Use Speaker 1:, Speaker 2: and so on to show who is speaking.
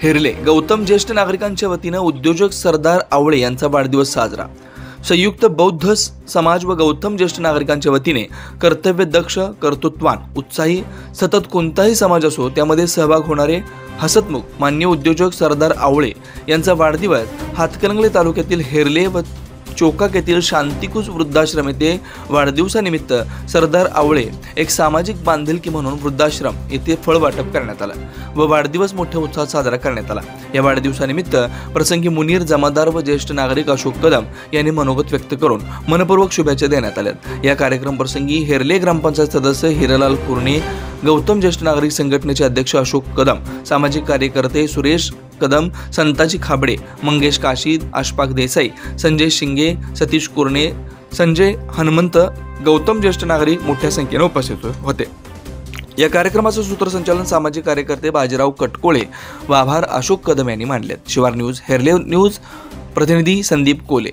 Speaker 1: हेरले गौतम ज्येष्ठ नागरिकांच्या वतीनं उद्योजक सरदार आवळे यांचा वाढदिवस साजरा। संयुक्त बौद्ध समाज व गौतम ज्येष्ठ नागरिकांच्या वतीने कर्तव्यदक्ष, कर्तृत्वान, उत्साही, सतत कोणताही समाज असो त्यामध्ये सहभाग होणारे हसतमुख मान्य उद्योजक सरदार आवळे यांचा वाढदिवस हातकणंगले तालुक्यातील हेरले व चोकाक येथील शांतिकुज वृद्धाश्रम येथे वाढदिवसानिमित्त सरदार आवळे एक सामाजिक बांधिलकी म्हणून वृद्धाश्रम येथे फळ वाटप करण्यात आलं व वाढदिवस मोठ्या उत्साहात साजरा करण्यात आला। या वाढदिवसानिमित्त प्रसंगी मुनीर जमादार व ज्येष्ठ नागरिक अशोक कदम यांनी मनोगत व्यक्त करून मनपूर्वक शुभेच्छा देण्यात आल्या। या कार्यक्रम प्रसंगी हेरले ग्रामपंचायत सदस्य हिरालाल कुर्णे, गौतम ज्येष्ठ नागरिक संघटनेचे अध्यक्ष अशोक कदम, सामाजिक कार्यकर्ते सुरेश कदम, संताजी खाबडे, मंगेश काशी, अशफाक देसाई, संजय शिंगे, सतीश कुर्णे, संजय हनुमंत, गौतम ज्येष्ठ नागरिक मोठ्या संख्येने उपस्थित होते। या कार्यक्रमाचं सूत्रसंचालन सामाजिक कार्यकर्ते बाजीराव कटकोळे व आभार अशोक कदम यांनी मानले। शिवार न्यूज, हेरले न्यूज, प्रतिनिधी संदीप कोले।